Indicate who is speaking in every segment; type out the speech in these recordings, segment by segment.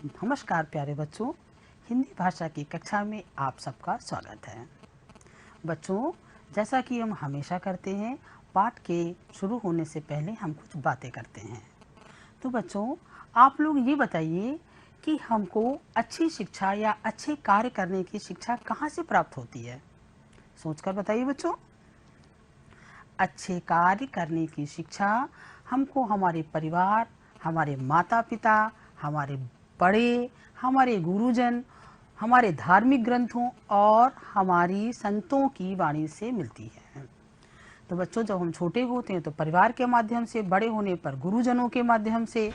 Speaker 1: नमस्कार प्यारे बच्चों, हिंदी भाषा की कक्षा में आप सबका स्वागत है। बच्चों, जैसा कि हम हमेशा करते हैं, पाठ के शुरू होने से पहले हम कुछ बातें करते हैं। तो बच्चों, आप लोग ये बताइए कि हमको अच्छी शिक्षा या अच्छे कार्य करने की शिक्षा कहाँ से प्राप्त होती है? सोचकर बताइए बच्चों। अच्छे कार्य करने की शिक्षा हमको हमारे परिवार, हमारे माता पिता, हमारे बड़े, हमारे गुरुजन, हमारे धार्मिक ग्रंथों और हमारी संतों की वाणी से मिलती है। तो बच्चों, जब हम छोटे होते हैं तो परिवार के माध्यम से, बड़े होने पर गुरुजनों के माध्यम से,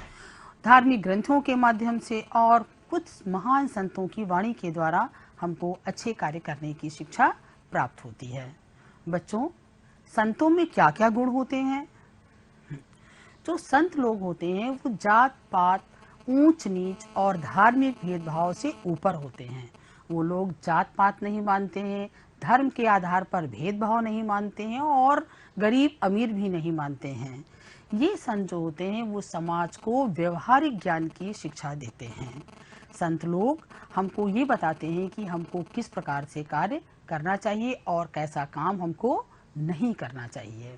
Speaker 1: धार्मिक ग्रंथों के माध्यम से और कुछ महान संतों की वाणी के द्वारा हमको अच्छे कार्य करने की शिक्षा प्राप्त होती है। बच्चों, संतों में क्या क्या गुण होते हैं? जो संत लोग होते हैं वो जात पात, ऊंच नीच और धार्मिक भेदभाव से ऊपर होते हैं। वो लोग जात पात नहीं मानते हैं, धर्म के आधार पर भेदभाव नहीं मानते हैं और गरीब अमीर भी नहीं मानते हैं। ये संत जो होते हैं वो समाज को व्यवहारिक ज्ञान की शिक्षा देते हैं। संत लोग हमको ये बताते हैं कि हमको किस प्रकार से कार्य करना चाहिए और कैसा काम हमको नहीं करना चाहिए।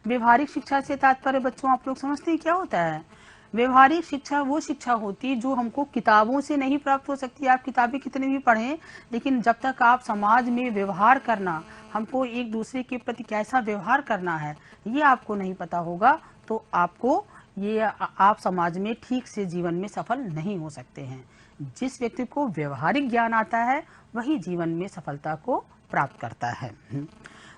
Speaker 1: व्यवहारिक शिक्षा से तात्पर्य बच्चों, आप लोग समझते हैं क्या होता है? व्यवहारिक शिक्षा वो शिक्षा होती है जो हमको किताबों से नहीं प्राप्त हो सकती। आप किताबें कितने भी पढ़ें, लेकिन जब तक आप समाज में व्यवहार करना, हमको एक दूसरे के प्रति कैसा व्यवहार करना है, ये आपको नहीं पता होगा तो आपको आप समाज में ठीक से जीवन में सफल नहीं हो सकते हैं। जिस व्यक्ति को व्यवहारिक ज्ञान आता है वही जीवन में सफलता को प्राप्त करता है।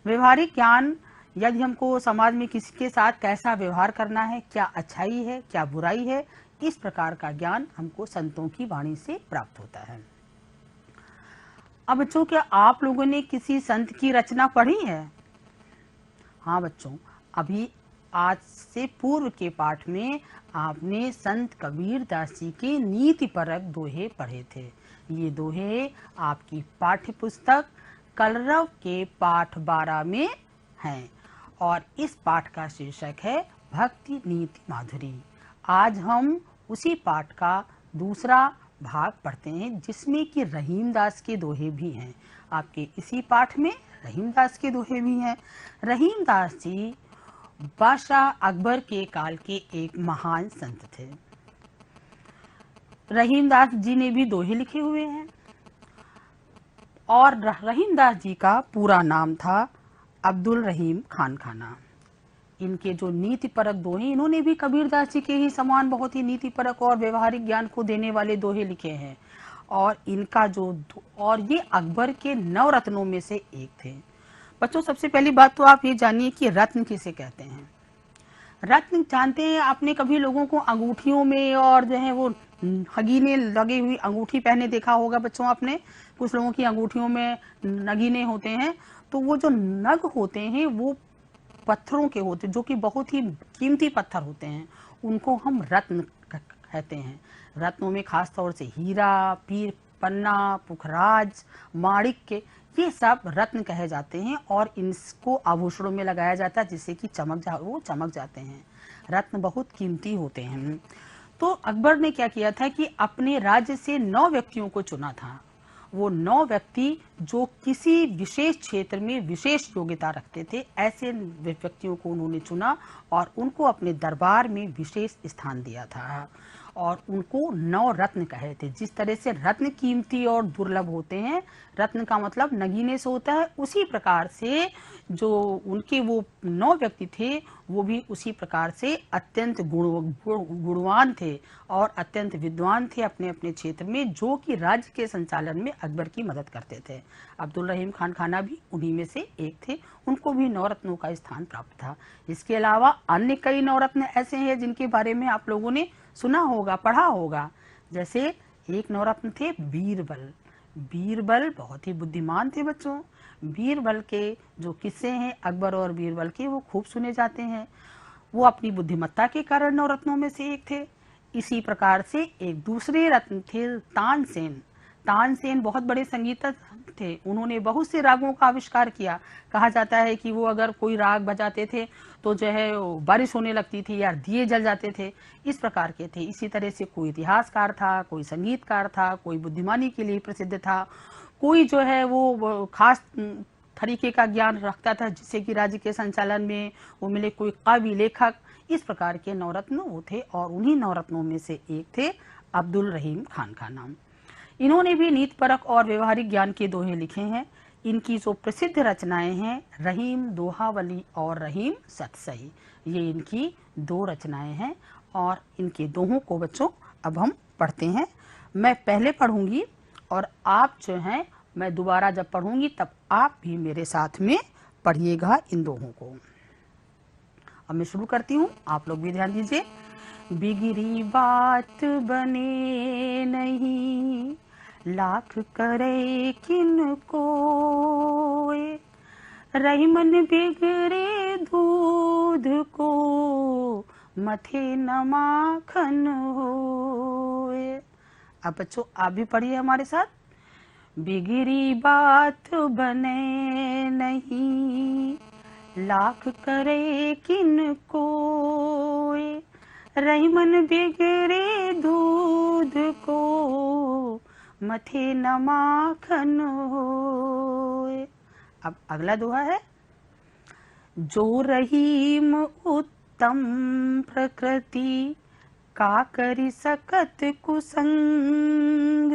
Speaker 1: व्यवहारिक ज्ञान, यदि हमको समाज में किसी के साथ कैसा व्यवहार करना है, क्या अच्छाई है, क्या बुराई है, इस प्रकार का ज्ञान हमको संतों की वाणी से प्राप्त होता है। अब बच्चों, क्या आप लोगों ने किसी संत की रचना पढ़ी है? हाँ बच्चों, अभी आज से पूर्व के पाठ में आपने संत कबीर दास जी के नीतिपरक दोहे पढ़े थे। ये दोहे आपकी पाठ्य पुस्तक कलरव के पाठ 12 में हैं और इस पाठ का शीर्षक है भक्ति नीति माधुरी। आज हम उसी पाठ का दूसरा भाग पढ़ते हैं जिसमें कि रहीमदास के दोहे भी हैं। आपके इसी पाठ में रहीमदास के दोहे भी हैं। रहीमदास जी बादशाह अकबर के काल के एक महान संत थे। रहीमदास जी ने भी दोहे लिखे हुए हैं और रहीमदास जी का पूरा नाम था अब्दुल रहीम खान खाना। इनके जो नीतिपरक दोहे, इन्होंने भी कबीरदास जी के ही समान बहुत ही नीतिपरक और व्यवहारिक ज्ञान को देने वाले दोहे लिखे हैं और इनका और ये अकबर के नवरत्नों में से एक थे। बच्चों, सबसे पहली बात तो आप ये जानिए कि रत्न किसे कहते हैं। रत्न जानते हैं? आपने कभी लोगों को अंगूठियों में और जो है वो नगीने लगे हुई अंगूठी पहने देखा होगा बच्चों आपने? कुछ लोगों की अंगूठियों में नगीने होते हैं, तो वो जो नग होते हैं वो पत्थरों के होते हैं, जो कि बहुत ही कीमती पत्थर होते हैं, उनको हम रत्न कहते हैं। रत्नों में खास तौर से हीरा, पीर पन्ना, पुखराज, माणिक्य, ये सब रत्न कहे जाते हैं और इनको आभूषणों में लगाया जाता है जिससे कि वो चमक जाते हैं। रत्न बहुत कीमती होते हैं। तो अकबर ने क्या किया था कि अपने राज्य से 9 व्यक्तियों को चुना था। वो 9 व्यक्ति जो किसी विशेष क्षेत्र में विशेष योग्यता रखते थे, ऐसे व्यक्तियों को उन्होंने चुना और उनको अपने दरबार में विशेष स्थान दिया था और उनको 9 रत्न कहे थे। जिस तरह से रत्न कीमती और दुर्लभ होते हैं, रत्न का मतलब नगीने से होता है, उसी प्रकार से जो उनके वो 9 व्यक्ति थे वो भी उसी प्रकार से अत्यंत गुणवान थे और अत्यंत विद्वान थे अपने अपने क्षेत्र में, जो कि राज्य के संचालन में अकबर की मदद करते थे। अब्दुल रहीम खान खाना भी उन्हीं में से एक थे। उनको भी 9 रत्नों का स्थान प्राप्त था। इसके अलावा अन्य कई 9 रत्न ऐसे हैं जिनके बारे में आप लोगों ने सुना होगा, पढ़ा होगा। जैसे एक 9 रत्न थे बीरबल। बीरबल बहुत ही बुद्धिमान थे बच्चों। बीरबल के जो किस्से हैं अकबर और बीरबल के, वो खूब सुने जाते हैं। वो अपनी बुद्धिमत्ता के कारण 9 रत्नों में से एक थे। इसी प्रकार से एक दूसरे रत्न थे तानसेन। तानसेन बहुत बड़े संगीतज्ञ थे, उन्होंने बहुत से रागों का आविष्कार किया। कहा जाता है कि वो अगर कोई राग बजाते थे तो जो है बारिश होने लगती थी या दिए जल जाते थे, इस प्रकार के थे। इसी तरह से कोई इतिहासकार था, कोई संगीतकार था, कोई बुद्धिमानी के लिए प्रसिद्ध था, कोई जो है वो खास तरीके का ज्ञान रखता था जिससे कि राज्य के संचालन में वो मिले, कोई कवि, लेखक, इस प्रकार के नवरत्न वो थे। और उन्हीं नवरत्नों में से एक थे अब्दुल रहीम खान का नाम। इन्होंने भी नीतिपरक और व्यवहारिक ज्ञान के दोहे लिखे हैं। इनकी जो प्रसिद्ध रचनाएं हैं रहीम दोहावली और रहीम सतसई, ये इनकी दो रचनाएं हैं। और इनके दोहों को बच्चों अब हम पढ़ते हैं। मैं पहले पढ़ूंगी और आप जो हैं, मैं दोबारा जब पढ़ूंगी तब आप भी मेरे साथ में पढ़िएगा इन दोहों को। अब मैं शुरू करती हूँ, आप लोग भी ध्यान दीजिए। बिगड़ी बात बने नहीं, लाख करे किन कोय, रहीमन बिगड़े दूध को, मथे न माखन होए। अब बच्चों आप भी पढ़िए हमारे साथ। बिगड़ी बात बने नहीं, लाख करे किन कोय, रहीमन बिगड़े दूध को, मथे न माखन होए। अब अगला दोहा है। जो रहीम उत्तम प्रकृति, का करी सकत कुसंग,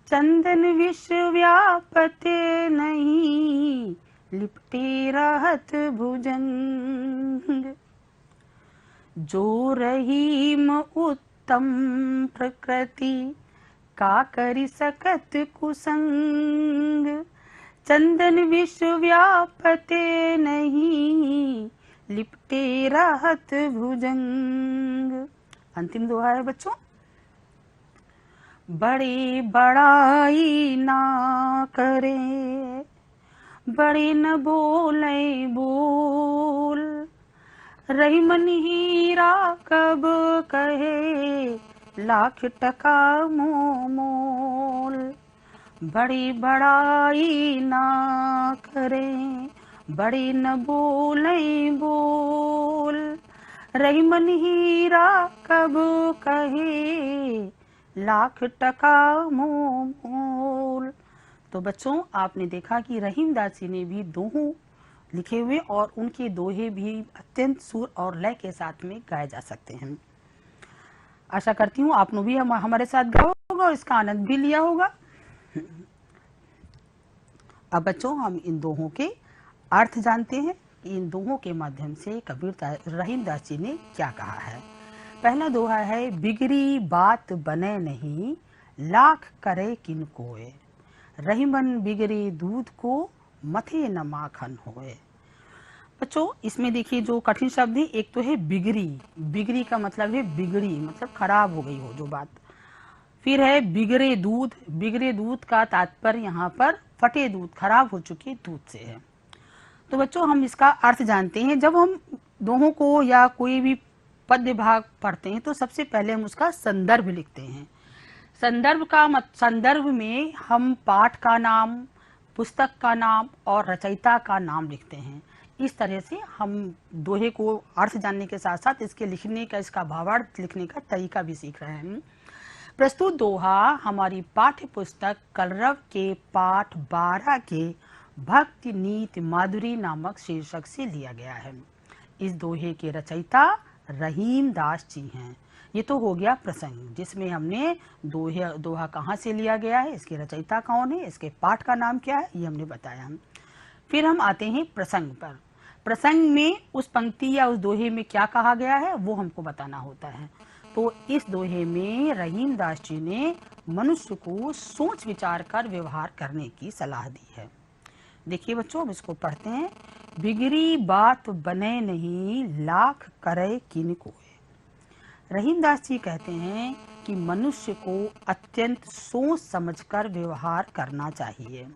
Speaker 1: चंदन विश्व व्यापते नहीं, लिपटे रहत भुजंग। जो रहीम उत्तम प्रकृति, का करी सकत कुसंग, चंदन विश्व व्यापते नहीं, लिपटे रहत भुजंग। अंतिम दोहा है बच्चों। बड़े बड़ाई ना करे, बड़े न बोले बोल, रहीमन हीरा कब कहे, लाख टका मोल। बड़ी बड़ाई ना करे, बड़े न बोले बोल, रहीमन हीरा कब कहे, लाख टका मोल। तो बच्चों आपने देखा कि रहीमदास जी ने भी दोहों लिखे हुए और उनके दोहे भी अत्यंत सुर और लय के साथ में गाए जा सकते हैं। आशा करती हूँ आपने भी हमारे साथ गाया होगा और इसका आनंद भी लिया होगा। अब बच्चों हम इन दोहों के अर्थ जानते हैं कि इन दोहों के माध्यम से कबीर रहीमदास जी ने क्या कहा है। पहला दोहा है, बिगड़ी बात बने नहीं, लाख करे किन कोय, रहीमन बिगड़ी दूध को, मथे न माखन होए। बच्चों इसमें देखिए जो कठिन शब्द है, एक तो है बिगड़ी। बिगड़ी का मतलब है बिगड़ी, मतलब खराब हो गई हो जो बात। फिर है बिगड़े दूध। बिगड़े दूध का तात्पर्य यहाँ पर फटे दूध, खराब हो चुके दूध से है। तो बच्चों हम इसका अर्थ जानते हैं। जब हम दोहों को या कोई भी पद्य भाग पढ़ते हैं तो सबसे पहले हम उसका संदर्भ लिखते हैं। संदर्भ में हम पाठ का नाम, पुस्तक का नाम और रचयिता का नाम लिखते हैं। इस तरह से हम दोहे को अर्थ जानने के साथ साथ इसके लिखने का, इसका भावार्थ लिखने का तरीका भी सीख रहे हैं। प्रस्तुत दोहा हमारी पाठ्य पुस्तक कलरव के पाठ 12 के भक्ति नीति माधुरी नामक शीर्षक से लिया गया है। इस दोहे के रचयिता रहीमदास जी हैं। ये तो हो गया प्रसंग जिसमें हमने दोहा कहाँ से लिया गया है, इसके रचयिता कौन है, इसके पाठ का नाम क्या है, ये हमने बताया। फिर हम आते हैं प्रसंग पर। प्रसंग में उस पंक्ति या उस दोहे में क्या कहा गया है वो हमको बताना होता है। तो इस दोहे में रहीमदास जी ने मनुष्य को सोच विचार कर व्यवहार करने की सलाह दी है। देखिए बच्चों अब इसको पढ़ते हैं। बिगड़ी बात बने नहीं, लाख करे किन कोय। रहीमदास जी कहते हैं कि मनुष्य को अत्यंत सोच समझकर व्यवहार करना चाहिए।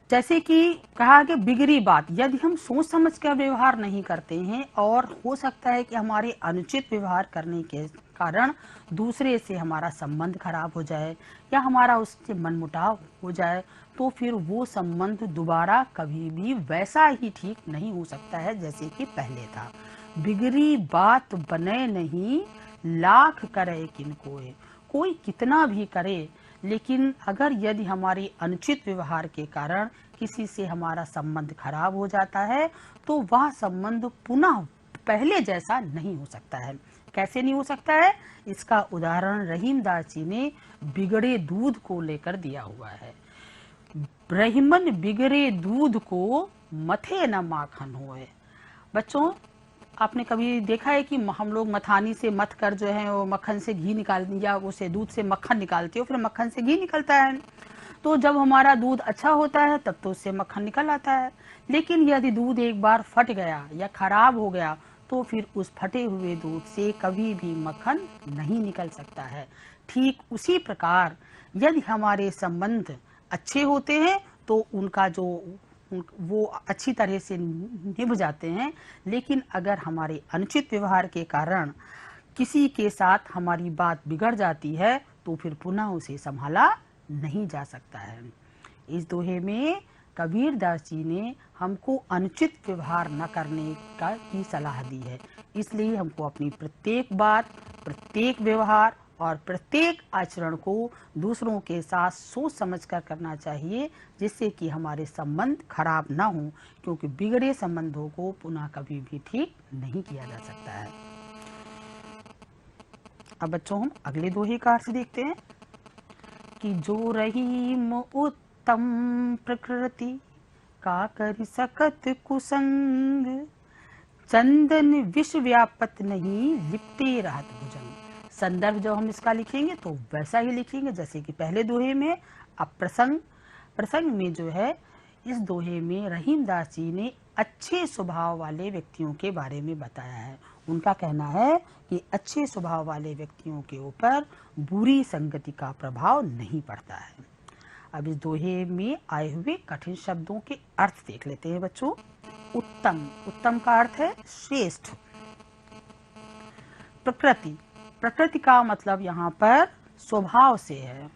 Speaker 1: जैसे कि कहा कि बिगड़ी बात, यदि हम सोच समझ कर व्यवहार नहीं करते हैं और हो सकता है कि हमारे अनुचित व्यवहार करने के कारण दूसरे से हमारा संबंध खराब हो जाए या हमारा उससे मनमुटाव हो जाए, तो फिर वो संबंध दोबारा कभी भी वैसा ही ठीक नहीं हो सकता है जैसे कि पहले था। बिगड़ी बात बने नहीं, लाख करे किनकोए। कोई कितना भी करे, लेकिन अगर यदि हमारी अनुचित व्यवहार के कारण किसी से हमारा संबंध खराब हो जाता है, तो वह संबंध पुनः पहले जैसा नहीं हो सकता है। कैसे नहीं हो सकता है? इसका उदाहरण रहीमदास जी ने बिगड़े दूध को लेकर दिया हुआ है। ब्रह्मन बिगड़े दूध को मथे न माखन होए। बच्चों, आपने कभी देखा है कि हम लोग मथानी से मथ कर जो है वो मक्खन से घी निकाल, या उसे दूध से मक्खन निकालते हो, फिर मक्खन से घी निकलता है। तो जब हमारा दूध अच्छा होता है तब तो उससे मक्खन निकल आता है, लेकिन यदि दूध एक बार फट गया या खराब हो गया तो फिर उस फटे हुए दूध से कभी भी मक्खन नहीं निकल सकता है। ठीक उसी प्रकार यदि हमारे संबंध अच्छे होते हैं तो उनका जो वो अच्छी तरह से निभ जाते हैं, लेकिन अगर हमारे अनुचित व्यवहार के कारण किसी के साथ हमारी बात बिगड़ जाती है तो फिर पुनः उसे संभाला नहीं जा सकता है। इस दोहे में कबीर दास जी ने हमको अनुचित व्यवहार न करने की सलाह दी है। इसलिए हमको अपनी प्रत्येक बात, प्रत्येक व्यवहार और प्रत्येक आचरण को दूसरों के साथ सोच समझकर करना चाहिए, जिससे कि हमारे संबंध खराब ना हो, क्योंकि बिगड़े संबंधों को पुनः कभी भी ठीक नहीं किया जा सकता है। अब बच्चों, हम अगले दोहे का अर्थ देखते हैं कि जो रहीम उत्तम प्रकृति का कर सकत कुसंग, चंदन विष व्यापत नहीं लिपटे रहत भुजंग। संदर्भ जब हम इसका लिखेंगे तो वैसा ही लिखेंगे जैसे कि पहले दोहे में। अब प्रसंग में जो है, इस दोहे में रहीमदास जी ने अच्छे स्वभाव वाले व्यक्तियों के बारे में बताया है। उनका कहना है कि अच्छे स्वभाव वाले व्यक्तियों के ऊपर बुरी संगति का प्रभाव नहीं पड़ता है। अब इस दोहे में आए हुए कठिन शब्दों के अर्थ देख लेते हैं बच्चों। उत्तम, उत्तम का अर्थ है श्रेष्ठ। प्रकृति, प्रकृति का मतलब यहाँ पर स्वभाव से है।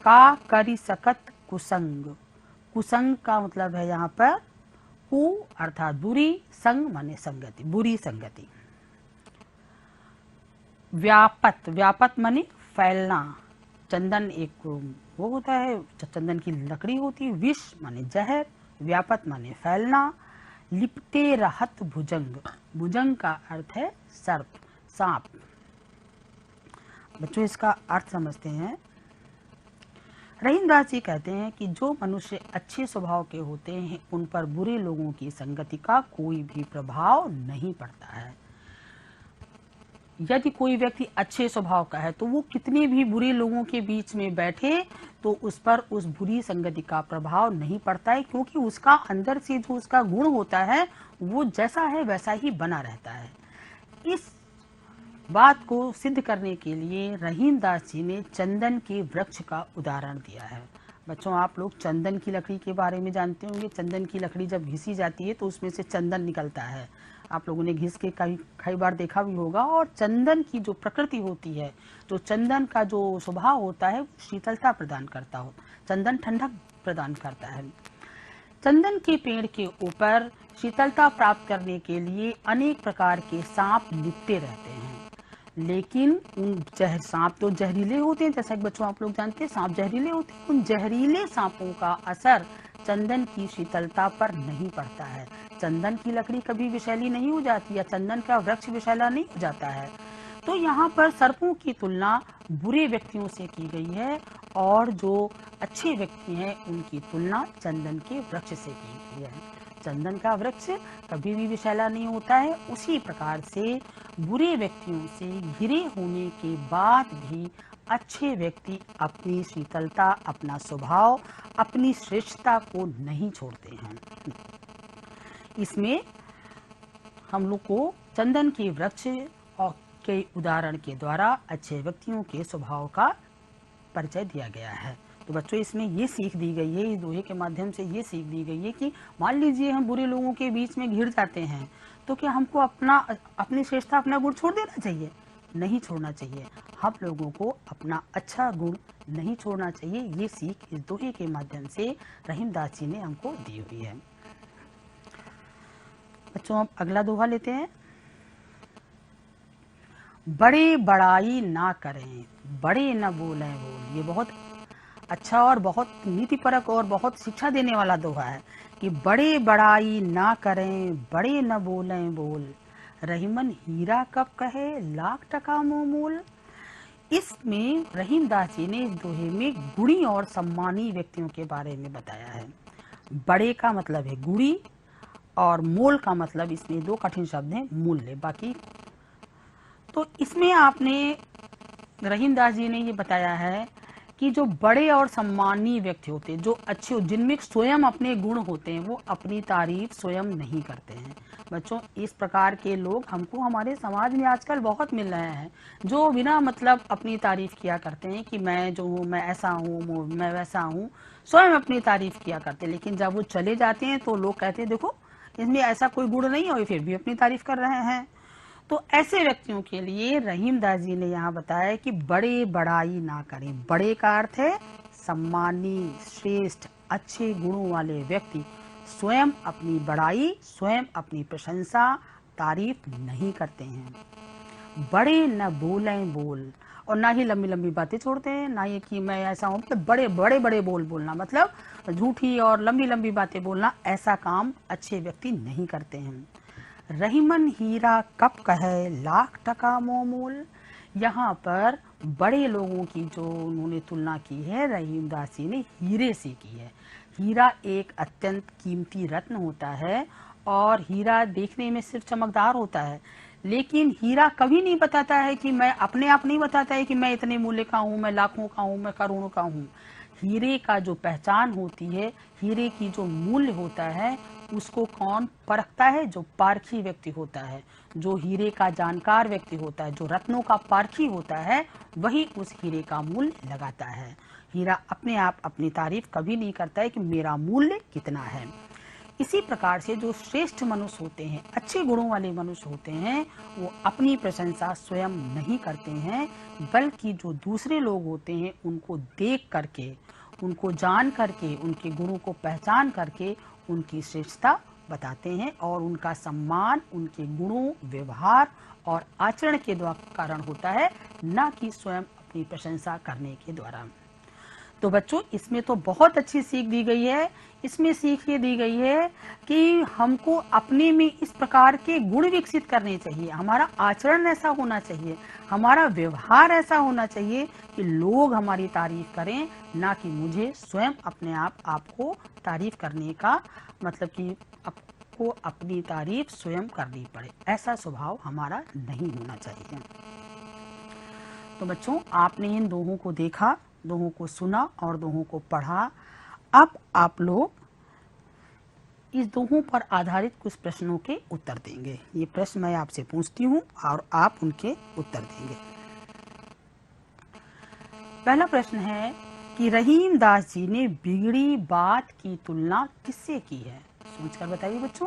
Speaker 1: का करी सकत कुसंग, कुसंग का मतलब है यहाँ पर कु अर्थात बुरी, संग माने संगति, बुरी संगति। व्यापत, व्यापत माने फैलना। चंदन एक वो होता है, चंदन की लकड़ी होती है। विष माने जहर, व्यापत माने फैलना। लिपटे रहत भुजंग, भुजंग का अर्थ है सर्प, सांप। बच्चों, इसका अर्थ समझते हैं। रहीमदास जी कहते हैं कि जो मनुष्य अच्छे स्वभाव के होते हैं उन पर बुरे लोगों की संगति का कोई भी प्रभाव नहीं पड़ता है। यदि कोई व्यक्ति अच्छे स्वभाव का है तो वो कितने भी बुरे लोगों के बीच में बैठे तो उस पर उस बुरी संगति का प्रभाव नहीं पड़ता है, क्योंकि उसका अंदर से जो उसका गुण होता है वो जैसा है वैसा ही बना रहता है। इस बात को सिद्ध करने के लिए रहीमदास जी ने चंदन के वृक्ष का उदाहरण दिया है। बच्चों, आप लोग चंदन की लकड़ी के बारे में जानते होंगे। चंदन की लकड़ी जब घिसी जाती है तो उसमें से चंदन निकलता है। आप लोगों ने घिस के कई बार देखा भी होगा। और चंदन की जो प्रकृति होती है, जो चंदन का जो स्वभाव होता है, शीतलता प्रदान करता हो, चंदन ठंडक प्रदान करता है। चंदन के पेड़ के ऊपर शीतलता प्राप्त करने के लिए अनेक प्रकार के सांप लिपटे रहते हैं, लेकिन उन सांप तो जहरीले होते हैं। जैसा कि बच्चों आप लोग जानते हैं, सांप जहरीले होते हैं। उन जहरीले सांपों का असर चंदन की शीतलता पर नहीं पड़ता है। चंदन की लकड़ी कभी विषैली नहीं हो जाती या चंदन का वृक्ष विषैला नहीं हो जाता है। तो यहाँ पर सर्पों की तुलना बुरे व्यक्तियों से की गई है और जो अच्छे व्यक्ति हैं उनकी तुलना चंदन के वृक्ष से की गई है। चंदन का वृक्ष कभी भी विषैला नहीं होता है। उसी प्रकार से बुरे व्यक्तियों से घिरे होने के बाद भी अच्छे व्यक्ति अपनी शीतलता, अपना स्वभाव, अपनी श्रेष्ठता को नहीं छोड़ते हैं। इसमें हम लोग को चंदन के वृक्ष और के उदाहरण के द्वारा अच्छे व्यक्तियों के स्वभाव का परिचय दिया गया है। तो बच्चों, इसमें ये सीख दी गई है, इस दोहे के माध्यम से ये सीख दी गई है कि मान लीजिए हम बुरे लोगों के बीच में घिर जाते हैं तो क्या हमको अपनी श्रेष्ठता, अपना गुण छोड़ देना चाहिए? नहीं छोड़ना चाहिए, हम लोगों को अपना अच्छा गुण नहीं छोड़ना चाहिए। ये सीख इस दोहे के माध्यम से रहीमदास जी ने हमको दी हुई है। बच्चों अब अगला दोहा लेते हैं। बड़े बड़ाई ना करें, बड़े न बोलें बोल। ये बहुत अच्छा और बहुत नीतिपरक और बहुत शिक्षा देने वाला दोहा है कि बड़े बड़ाई ना करें, बड़े न बोलें बोल, रहीमन हीरा कब कहे लाख टका मोह मोल। इसमें रहीमदास जी ने इस दोहे में गुणी और सम्मानी व्यक्तियों के बारे में बताया है। बड़े का मतलब है गुणी और मोल का मतलब, इसमें दो कठिन शब्द हैं, मूल्य। बाकी तो इसमें आपने रहीमदास जी ने ये बताया है कि जो बड़े और सम्मानीय व्यक्ति होते हैं, जो अच्छे, जिनमें स्वयं अपने गुण होते हैं, वो अपनी तारीफ स्वयं नहीं करते हैं। बच्चों इस प्रकार के लोग हमको हमारे समाज में आजकल बहुत मिल रहे हैं, जो बिना मतलब अपनी तारीफ किया करते हैं कि मैं जो हूँ, मैं ऐसा हूँ, मैं वैसा हूँ, स्वयं अपनी तारीफ किया करते हैं। लेकिन जब वो चले जाते हैं तो लोग कहते हैं देखो इसमें ऐसा कोई गुण नहीं है और फिर भी अपनी तारीफ कर रहे हैं। तो ऐसे व्यक्तियों के लिए रहीमदास जी ने यहाँ बताया कि बड़े बड़ाई ना करें। बड़े का अर्थ है सम्मानी, श्रेष्ठ, अच्छे गुणों वाले व्यक्ति स्वयं अपनी बड़ाई, स्वयं अपनी प्रशंसा, तारीफ नहीं करते हैं। बड़े न बोलें बोल, और ना ही लंबी लंबी बातें छोड़ते हैं, ना ही कि मैं ऐसा हूँ, मतलब बड़े बड़े बड़े बोल बोलना, मतलब झूठी और लंबी लंबी बातें बोलना, ऐसा काम अच्छे व्यक्ति नहीं करते हैं। रहीमन हीरा कब कहे लाख टका मोह मोल। यहाँ पर बड़े लोगों की जो उन्होंने तुलना की है, रहीमदास जी ने हीरे से की है। हीरा एक अत्यंत कीमती रत्न होता है और हीरा देखने में सिर्फ चमकदार होता है, लेकिन हीरा कभी नहीं बताता है कि मैं, अपने आप नहीं बताता है कि मैं इतने मूल्य का हूँ, मैं लाखों का हूँ, मैं करोड़ों का हूँ। हीरे का जो पहचान होती है, हीरे की जो मूल्य होता है, उसको कौन परखता है? जो पारखी व्यक्ति होता है, जो हीरे का जानकार व्यक्ति होता है, जो रत्नों का पारखी होता है, वही उस हीरे का मूल्य लगाता है। हीरा अपने आप अपनी तारीफ कभी नहीं करता है कि मेरा मूल्य कितना है। इसी प्रकार से जो श्रेष्ठ मनुष्य होते हैं, अच्छे गुणों वाले मनुष्य होते हैं, वो अपनी प्रशंसा स्वयं नहीं करते हैं, बल्कि जो दूसरे लोग होते हैं उनको देख करके, उनको जान करके, उनके गुणों को पहचान करके उनकी श्रेष्ठता बताते हैं और उनका सम्मान उनके गुणों, व्यवहार और आचरण के कारण होता है, न कि स्वयं अपनी प्रशंसा करने के द्वारा। तो बच्चों इसमें तो बहुत अच्छी सीख दी गई है। इसमें सीख ये दी गई है कि हमको अपने में इस प्रकार के गुण विकसित करने चाहिए, हमारा आचरण ऐसा होना चाहिए, हमारा व्यवहार ऐसा होना चाहिए कि लोग हमारी तारीफ करें, ना कि मुझे स्वयं अपने आपको तारीफ करने का मतलब कि आपको अपनी तारीफ स्वयं करनी पड़े। ऐसा स्वभाव हमारा नहीं होना चाहिए। तो बच्चों आपने इन दोहों को देखा, दोहों को सुना और दोहों को पढ़ा। अब आप लोग इस दोहों पर आधारित कुछ प्रश्नों के उत्तर देंगे। ये प्रश्न मैं आपसे पूछती हूँ और आप उनके उत्तर देंगे। पहला प्रश्न है कि रहीमदास जी ने बिगड़ी बात की तुलना किससे की है? सोचकर बताइए बच्चों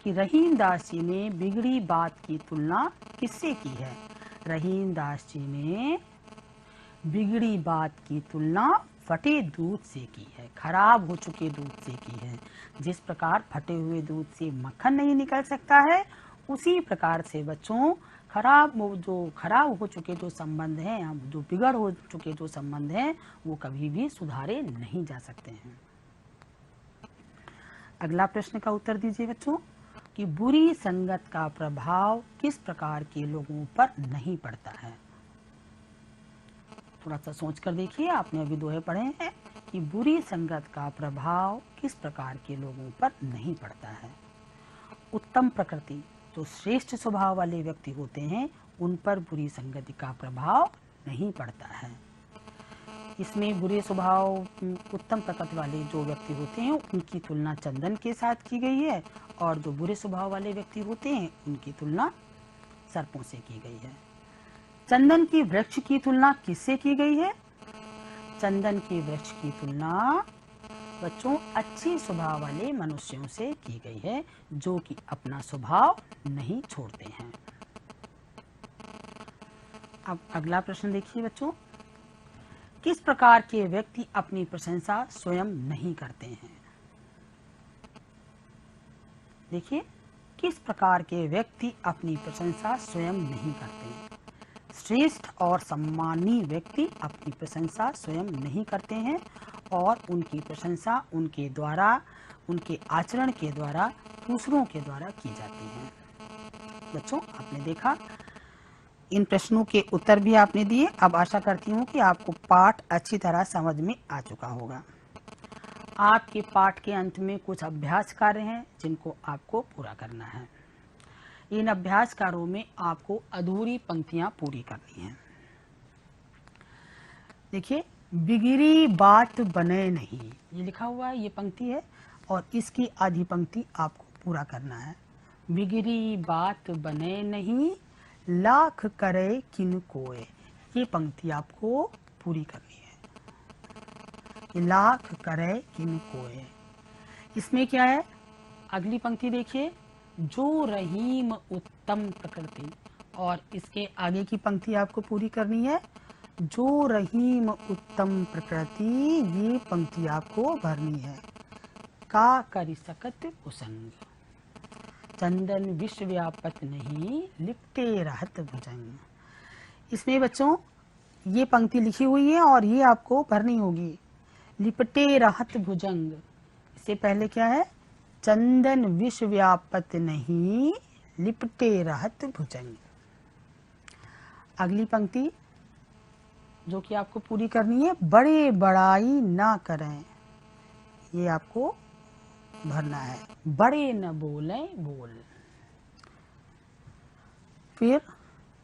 Speaker 1: कि रहीमदास जी ने बिगड़ी बात की तुलना किससे की है? रहीमदास जी ने बिगड़ी बात की तुलना फटे दूध से की है, खराब हो चुके दूध से की है। जिस प्रकार फटे हुए दूध से मक्खन नहीं निकल सकता है, उसी प्रकार से बच्चों खराब हो चुके जो संबंध हैं, जो बिगड़ हो चुके जो संबंध हैं, वो कभी भी सुधारे नहीं जा सकते हैं। अगला प्रश्न का उत्तर दीजिए बच्चों कि बुरी संगत का प्रभाव किस प्रकार के लोगों पर नहीं पड़ता है? थोड़ा सा सोच कर देखिए, आपने अभी दोहे पढ़े हैं कि बुरी संगत का प्रभाव किस प्रकार के लोगों पर नहीं पड़ता है। उत्तम प्रकृति, जो श्रेष्ठ स्वभाव वाले व्यक्ति होते हैं, उन पर बुरी संगति का प्रभाव नहीं पड़ता है। इसमें बुरे स्वभाव, उत्तम प्रकृति वाले जो व्यक्ति होते हैं, उनकी तुलना चंदन के साथ की गई है और जो बुरे स्वभाव वाले व्यक्ति होते हैं, उनकी तुलना सर्पों से की गई है। चंदन की वृक्ष की तुलना किससे की गई है? चंदन की वृक्ष की तुलना बच्चों अच्छे स्वभाव वाले मनुष्यों से की गई है, जो कि अपना स्वभाव नहीं छोड़ते हैं। अब अगला प्रश्न देखिए बच्चों, किस प्रकार के व्यक्ति अपनी प्रशंसा स्वयं नहीं करते हैं? देखिए, किस प्रकार के व्यक्ति अपनी प्रशंसा स्वयं नहीं करते हैं? श्रेष्ठ और सम्मानीय व्यक्ति अपनी प्रशंसा स्वयं नहीं करते हैं और उनकी प्रशंसा उनके द्वारा, उनके आचरण के द्वारा, दूसरों के द्वारा की जाती है। बच्चों, आपने देखा, इन प्रश्नों के उत्तर भी आपने दिए। अब आशा करती हूँ कि आपको पाठ अच्छी तरह समझ में आ चुका होगा। आपके पाठ के अंत में कुछ अभ्यास कार्य हैं जिनको आपको पूरा करना है। इन अभ्यास कार्यों में आपको अधूरी पंक्तियां पूरी करनी हैं। देखिए, बिगड़ी बात बने नहीं, ये लिखा हुआ है, ये पंक्ति है और इसकी आधी पंक्ति आपको पूरा करना है। बिगड़ी बात बने नहीं, लाख करे किन कोय, ये पंक्ति आपको पूरी करनी है। लाख करे किन कोय, इसमें क्या है? अगली पंक्ति देखिए, जो रहीम उत्तम प्रकृति, और इसके आगे की पंक्ति आपको पूरी करनी है। जो रहीम उत्तम प्रकृति, ये पंक्ति आपको भरनी है। का करि सकत कुसंग, चंदन विश्व व्यापत नहीं, लिपटे रहत भुजंग। इसमें बच्चों ये पंक्ति लिखी हुई है और ये आपको भरनी होगी। लिपटे रहत भुजंग, इससे पहले क्या है? चंदन विश्व व्यापत नहीं, लिपटे रहत भुजंग। अगली पंक्ति जो कि आपको पूरी करनी है, बड़े बड़ाई ना करें, ये आपको भरना है। बड़े न बोले बोल। फिर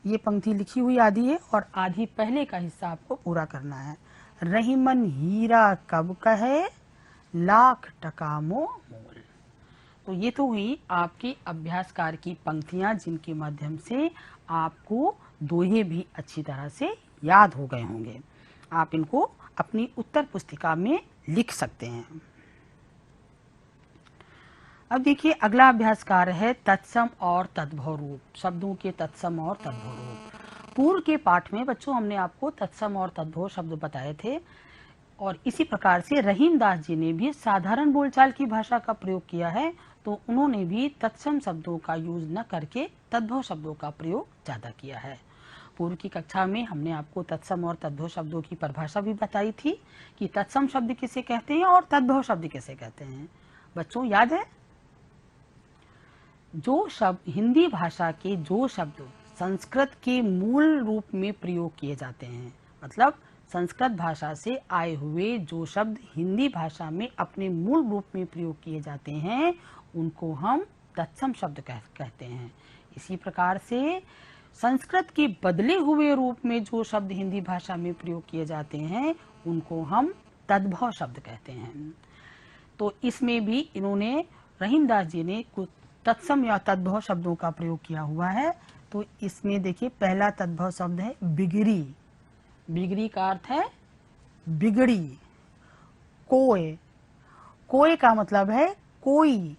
Speaker 1: ये पंक्ति लिखी हुई आधी है और आधी पहले का हिस्सा आपको पूरा करना है। रहीमन हीरा कब कहे, लाख टका मो मोल। तो ये तो हुई आपकी अभ्यासकार की पंक्तियां जिनके माध्यम से आपको दोहे भी अच्छी तरह से याद हो गए होंगे। आप इनको अपनी उत्तर पुस्तिका में लिख सकते हैं। अब देखिए, अगला अभ्यास कार्य है तत्सम और तद्भव रूप, शब्दों के तत्सम और तद्भव रूप। पूर्व के पाठ में बच्चों हमने आपको तत्सम और तद्भव शब्द बताए थे और इसी प्रकार से रहीमदास जी ने भी साधारण बोलचाल की भाषा का प्रयोग किया है, तो उन्होंने भी तत्सम शब्दों का यूज न करके तद्भव शब्दों का प्रयोग ज्यादा किया है। पूर्व की कक्षा में हमने आपको तत्सम और तद्भव शब्दों की परिभाषा भी बताई थी कि तत्सम शब्द किसे कहते हैं और तद्भव शब्द किसे कहते हैं। बच्चों याद है? जो शब्द हिंदी भाषा के जो शब्द संस्कृत के मूल रूप में प्रयोग किए जाते हैं, मतलब संस्कृत भाषा से आए हुए जो शब्द हिंदी भाषा में अपने मूल रूप में प्रयोग किए जाते हैं, उनको हम तत्सम शब्द कहते हैं। इसी प्रकार से संस्कृत के बदले हुए रूप में जो शब्द हिंदी भाषा में प्रयोग किए जाते हैं, उनको हम तद्भव शब्द कहते हैं। तो इसमें भी इन्होंने, रहीमदास जी ने कुछ तत्सम या तद्भव शब्दों का प्रयोग किया हुआ है। तो इसमें देखिए, पहला तद्भव शब्द है बिगड़ी। बिगड़ी का अर्थ है बिगड़ी। कोय, कोय का मतलब है कोई।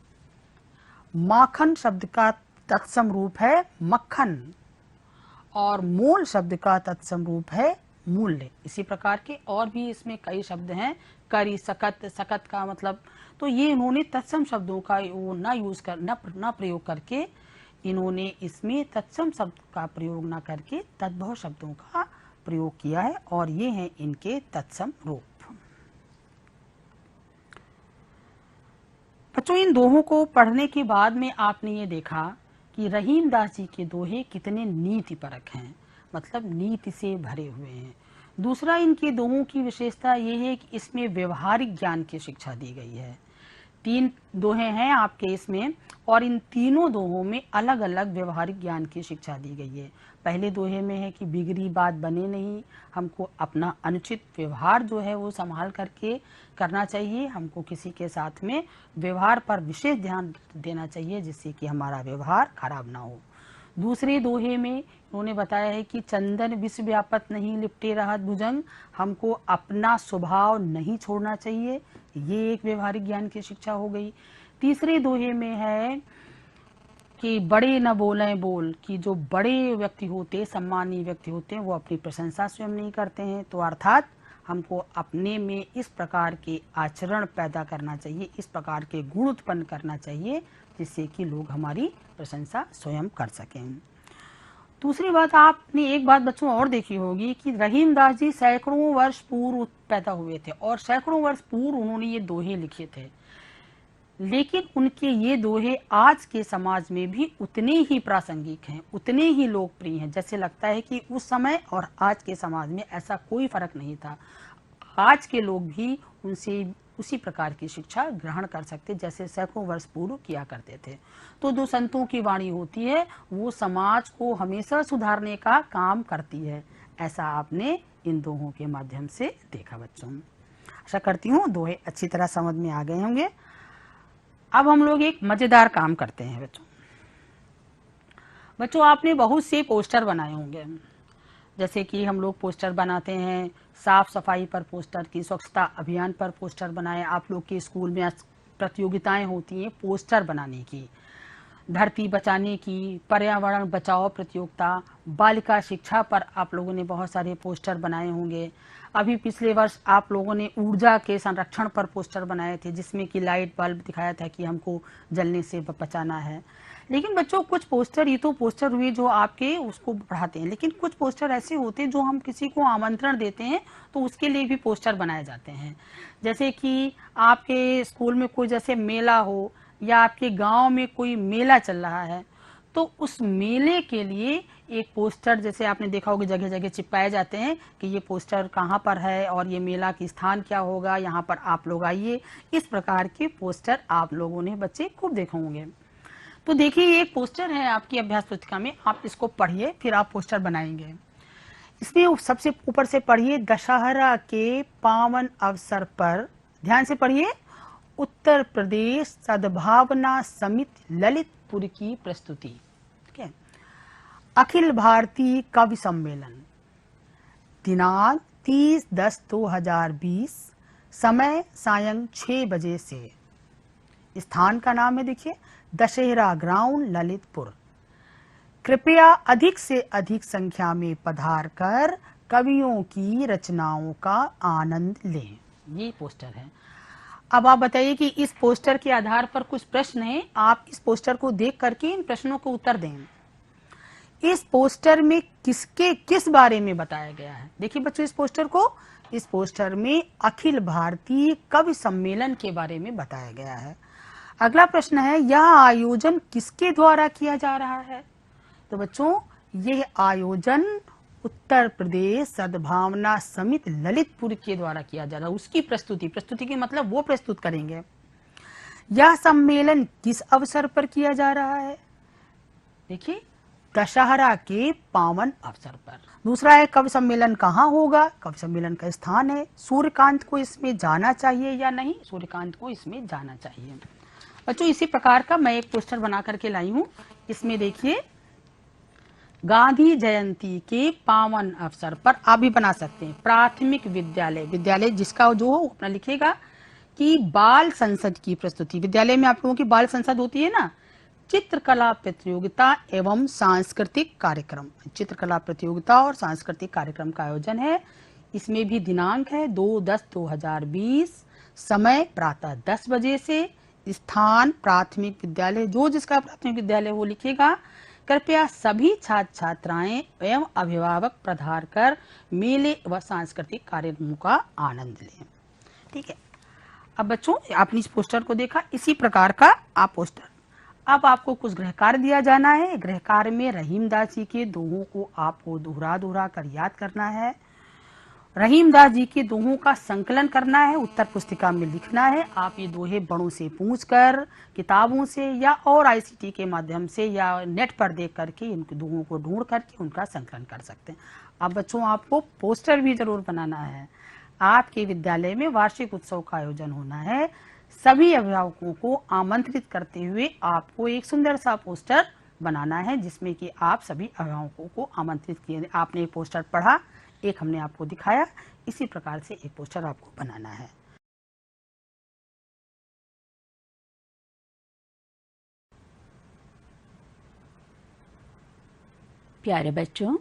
Speaker 1: माखन शब्द का तत्सम रूप है मक्खन और मोल शब्द का तत्सम रूप है मूल्य। इसी प्रकार के और भी इसमें कई शब्द हैं। करी, सकत, सकत का मतलब, तो ये इन्होंने तत्सम शब्दों का वो ना प्रयोग करके इन्होंने इसमें तत्सम शब्द का प्रयोग ना करके तद्भव शब्दों का प्रयोग किया है और ये हैं इनके तत्सम रूप। बच्चों, इन दोहों को पढ़ने के बाद में आपने ये देखा कि रहीमदास जी के दोहे कितने नीतिपरक हैं, मतलब नीति से भरे हुए हैं। दूसरा, इनके दोहों की विशेषता ये है कि इसमें व्यवहारिक ज्ञान की शिक्षा दी गई है। 3 दोहे हैं आपके इसमें और इन तीनों दोहों में अलग अलग व्यवहारिक ज्ञान की शिक्षा दी गई है। पहले दोहे में है कि बिगड़ी बात बने नहीं, हमको अपना अनुचित व्यवहार जो है वो संभाल करके करना चाहिए। हमको किसी के साथ में व्यवहार पर विशेष ध्यान देना चाहिए जिससे कि हमारा व्यवहार खराब ना हो। दूसरे दोहे में उन्होंने बताया है कि चंदन विश्व व्यापत नहीं, लिपटे रहत भुजंग, हमको अपना स्वभाव नहीं छोड़ना चाहिए। ये एक व्यवहारिक ज्ञान की शिक्षा हो गई। तीसरे दोहे में है कि बड़े न बोलें बोल, कि जो बड़े व्यक्ति होते, सम्मानीय व्यक्ति होते हैं, वो अपनी प्रशंसा स्वयं नहीं करते हैं। तो अर्थात हमको अपने में इस प्रकार के आचरण पैदा करना चाहिए, इस प्रकार के गुण उत्पन्न करना चाहिए, जिससे कि लोग हमारी प्रशंसा स्वयं कर सकें। दूसरी बात, आपने एक बात बच्चों और देखी होगी कि रहीमदास जी सैकड़ों वर्ष पूर्व पैदा हुए थे और सैकड़ों वर्ष पूर्व उन्होंने ये दोहे लिखे थे, लेकिन उनके ये दोहे आज के समाज में भी उतने ही प्रासंगिक हैं, उतने ही लोकप्रिय हैं। जैसे लगता है कि उस समय और आज के समाज में ऐसा कोई फर्क नहीं था। आज के लोग भी उनसे उसी प्रकार की शिक्षा ग्रहण कर सकते जैसे सैकड़ों वर्ष पूर्व किया करते थे। तो जो संतों की वाणी होती है वो समाज को हमेशा सुधारने का काम करती है। ऐसा आपने इन दोहों के माध्यम से देखा बच्चों। आशा करती हूँ दोहे अच्छी तरह समझ में आ गए होंगे। अब हम लोग एक मजेदार काम करते हैं बच्चों आपने बहुत से पोस्टर बनाए होंगे। जैसे कि हम लोग पोस्टर बनाते हैं साफ सफाई पर पोस्टर की, स्वच्छता अभियान पर पोस्टर बनाए। आप लोग के स्कूल में प्रतियोगिताएं होती हैं पोस्टर बनाने की, धरती बचाने की, पर्यावरण बचाओ प्रतियोगिता, बालिका शिक्षा पर आप लोगों ने बहुत सारे पोस्टर बनाए होंगे। अभी पिछले वर्ष आप लोगों ने ऊर्जा के संरक्षण पर पोस्टर बनाए थे, जिसमें कि लाइट बल्ब दिखाया था कि हमको जलने से बचाना है। लेकिन बच्चों कुछ पोस्टर, ये तो पोस्टर हुए जो आपके उसको बढ़ाते हैं, लेकिन कुछ पोस्टर ऐसे होते हैं जो हम किसी को आमंत्रण देते हैं तो उसके लिए भी पोस्टर बनाए जाते हैं। जैसे कि आपके स्कूल में कोई जैसे मेला हो या आपके गांव में कोई मेला चल रहा है, तो उस मेले के लिए एक पोस्टर, जैसे आपने देखा होगा जगह जगह चिपकाए जाते हैं कि ये पोस्टर कहाँ पर है और ये मेला की स्थान क्या होगा, यहाँ पर आप लोग आइए। इस प्रकार के पोस्टर आप लोगों ने बच्चे खूब देखे होंगे। तो देखिए ये एक पोस्टर है आपकी अभ्यास पुस्तिका में, आप इसको पढ़िए फिर आप पोस्टर बनाएंगे। इसमें सबसे ऊपर से पढ़िए, दशहरा के पावन अवसर पर, ध्यान से पढ़िए, उत्तर प्रदेश सद्भावना समिति ललितपुर की प्रस्तुति। ठीक है। अखिल भारतीय कवि सम्मेलन, दिनांक 30/10/2020, समय सायं 6 बजे से। स्थान का नाम है देखिए दशहरा ग्राउंड ललितपुर। कृपया अधिक से अधिक संख्या में पधार कर कवियों की रचनाओं का आनंद लें। ये पोस्टर है। अब आप बताइए कि इस पोस्टर के आधार पर कुछ प्रश्न हैं, आप इस पोस्टर को देख करके इन प्रश्नों को उत्तर दें। इस पोस्टर में किस बारे में बताया गया है? देखिए बच्चों इस पोस्टर में अखिल भारतीय कवि सम्मेलन के बारे में बताया गया है। अगला प्रश्न है, यह आयोजन किसके द्वारा किया जा रहा है? तो बच्चों यह आयोजन उत्तर प्रदेश सद्भावना समिति ललितपुर के द्वारा किया जा रहा है। उसकी प्रस्तुति के मतलब वो प्रस्तुत करेंगे। यह सम्मेलन किस अवसर पर किया जा रहा है? देखिए दशहरा के पावन अवसर पर। दूसरा है कवि सम्मेलन कहाँ होगा? कवि सम्मेलन का स्थान है। सूर्यकांत को इसमें जाना चाहिए या नहीं? सूर्यकांत को इसमें जाना चाहिए। बच्चों इसी प्रकार का मैं एक पोस्टर बना करके लाई हूँ। इसमें देखिए गांधी जयंती के पावन अवसर पर आप भी बना सकते हैं। प्राथमिक विद्यालय जिसका जो हो अपना लिखेगा कि बाल संसद की प्रस्तुति। विद्यालय में आप लोगों की बाल संसद होती है ना, चित्रकला प्रतियोगिता एवं सांस्कृतिक कार्यक्रम। चित्रकला प्रतियोगिता और सांस्कृतिक कार्यक्रम का आयोजन है। इसमें भी दिनांक है 2/10/2020, समय प्रातः 10 बजे से। स्थान प्राथमिक विद्यालय, जो जिसका प्राथमिक विद्यालय वो लिखेगा। कृपया सभी छात्र छात्राएं एवं अभिभावक पधार कर मेले व सांस्कृतिक कार्यक्रमों का आनंद लें। ठीक है। अब बच्चों आपने इस पोस्टर को देखा, इसी प्रकार का आप पोस्टर। अब आपको कुछ गृह कार्य दिया जाना है। गृह कार्य में रहीमदास जी के दोहों को आपको दोहरा कर याद करना है। रहीमदास जी के दोहों का संकलन करना है, उत्तर पुस्तिका में लिखना है। आप ये दोहे बड़ों से पूछकर, किताबों से या और ICT के माध्यम से या नेट पर देख करके इन दोहों को ढूंढ करके उनका संकलन कर सकते हैं। अब बच्चों आपको पोस्टर भी जरूर बनाना है। आपके विद्यालय में वार्षिक उत्सव का आयोजन होना है। सभी अभिभावकों को आमंत्रित करते हुए आपको एक सुंदर सा पोस्टर बनाना है, जिसमें कि आप सभी अभिभावकों को आमंत्रित किए। आपने एक पोस्टर पढ़ा, एक हमने आपको दिखाया, इसी प्रकार से एक पोस्टर आपको बनाना है।
Speaker 2: प्यारे बच्चों,